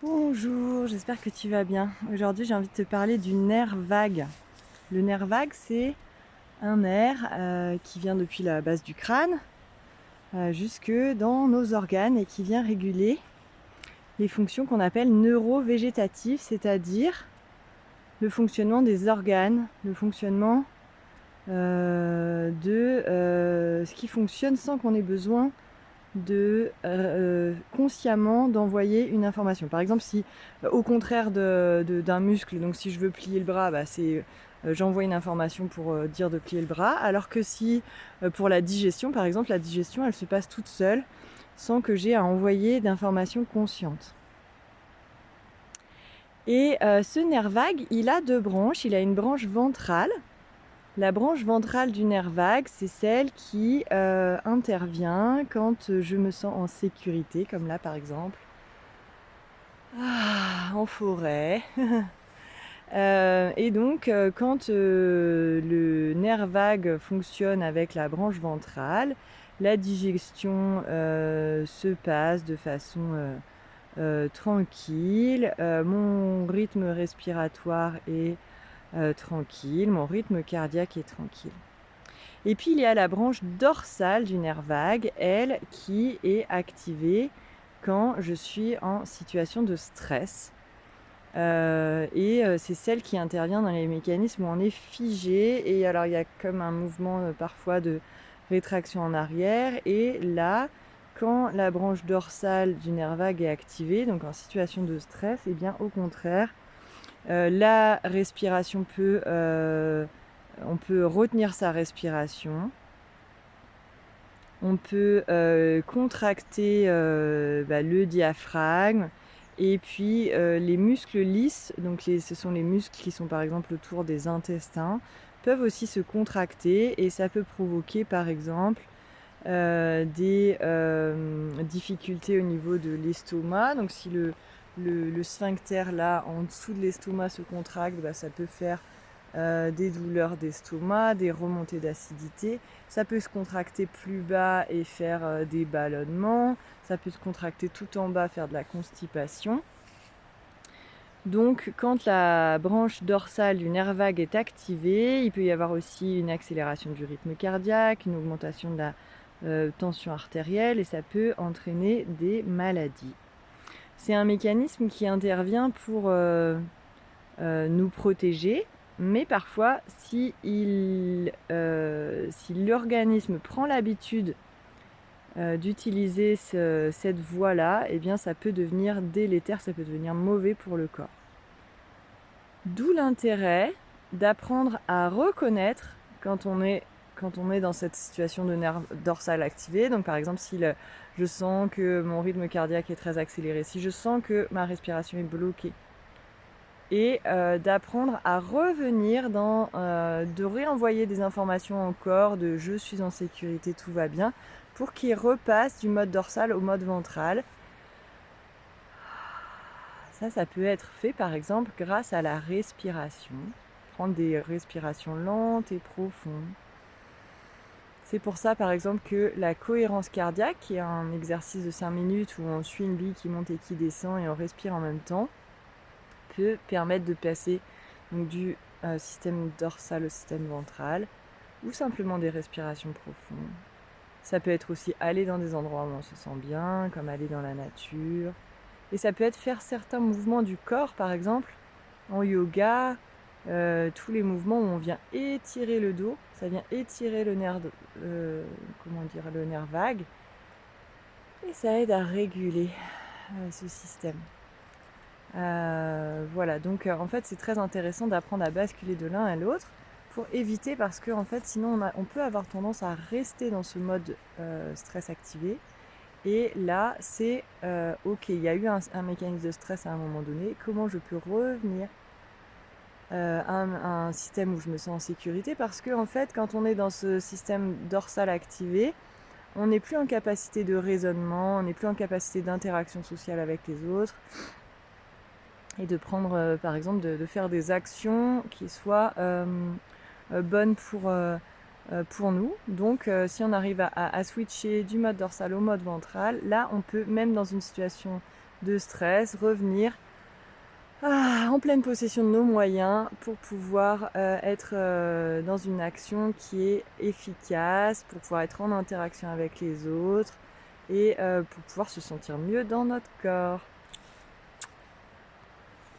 Bonjour, j'espère que tu vas bien. Aujourd'hui, j'ai envie de te parler du nerf vague. Le nerf vague, c'est un nerf qui vient depuis la base du crâne jusque dans nos organes et qui vient réguler les fonctions qu'on appelle neurovégétatives, c'est-à-dire le fonctionnement des organes, le fonctionnement de ce qui fonctionne sans qu'on ait besoin de consciemment d'envoyer une information. Par exemple, si au contraire d'un muscle, donc si je veux plier le bras, c'est j'envoie une information pour dire de plier le bras, alors que si pour la digestion, par exemple, la digestion, elle se passe toute seule sans que j'ai à envoyer d'informations conscientes. Et ce nerf vague, il a deux branches. Il a une branche ventrale. La branche ventrale du nerf vague, c'est celle qui intervient quand je me sens en sécurité, comme là par exemple, en forêt. Et donc, quand le nerf vague fonctionne avec la branche ventrale, la digestion se passe de façon tranquille, mon rythme respiratoire est tranquille, mon rythme cardiaque est tranquille. Et puis il y a la branche dorsale du nerf vague, elle, qui est activée quand je suis en situation de stress. C'est celle qui intervient dans les mécanismes où on est figé. Et alors il y a comme un mouvement parfois de rétraction en arrière. Et là, quand la branche dorsale du nerf vague est activée, donc en situation de stress, et bien au contraire, la respiration on peut retenir sa respiration. On peut contracter le diaphragme et puis les muscles lisses, donc ce sont les muscles qui sont par exemple autour des intestins, peuvent aussi se contracter et ça peut provoquer par exemple des difficultés au niveau de l'estomac. Donc si le sphincter là en dessous de l'estomac se contracte, ça peut faire des douleurs d'estomac, des remontées d'acidité. Ça peut se contracter plus bas et faire des ballonnements. Ça peut se contracter tout en bas, faire de la constipation. Donc quand la branche dorsale du nerf vague est activée, il peut y avoir aussi une accélération du rythme cardiaque, une augmentation de la tension artérielle et ça peut entraîner des maladies. C'est un mécanisme qui intervient pour nous protéger, mais parfois si l'organisme prend l'habitude d'utiliser cette voie-là, eh bien ça peut devenir délétère, ça peut devenir mauvais pour le corps. D'où l'intérêt d'apprendre à reconnaître quand on est dans cette situation de nerf dorsal activé. Donc par exemple, si je sens que mon rythme cardiaque est très accéléré, si je sens que ma respiration est bloquée, et d'apprendre à revenir de réenvoyer des informations au corps de je suis en sécurité, tout va bien, pour qu'il repasse du mode dorsal au mode ventral. Ça peut être fait par exemple grâce à la respiration. Prendre des respirations lentes et profondes. C'est pour ça par exemple que la cohérence cardiaque, qui est un exercice de 5 minutes où on suit une bille qui monte et qui descend et on respire en même temps, peut permettre de passer donc, du système dorsal au système ventral ou simplement des respirations profondes. Ça peut être aussi aller dans des endroits où on se sent bien, comme aller dans la nature. Et ça peut être faire certains mouvements du corps, par exemple, en yoga, tous les mouvements où on vient étirer le dos, ça vient étirer le nerf, le nerf vague, et ça aide à réguler ce système. Voilà, donc en fait c'est très intéressant d'apprendre à basculer de l'un à l'autre pour éviter, parce que en fait sinon on peut avoir tendance à rester dans ce mode stress activé. Et là, c'est ok, il y a eu un mécanisme de stress à un moment donné, comment je peux revenir à un système où je me sens en sécurité, parce que en fait, quand on est dans ce système dorsal activé, on n'est plus en capacité de raisonnement, on n'est plus en capacité d'interaction sociale avec les autres, et de prendre, par exemple, de faire des actions qui soient bonnes pour nous. Donc si on arrive à switcher du mode dorsal au mode ventral, là on peut, même dans une situation de stress, revenir en pleine possession de nos moyens pour pouvoir être dans une action qui est efficace, pour pouvoir être en interaction avec les autres et pour pouvoir se sentir mieux dans notre corps.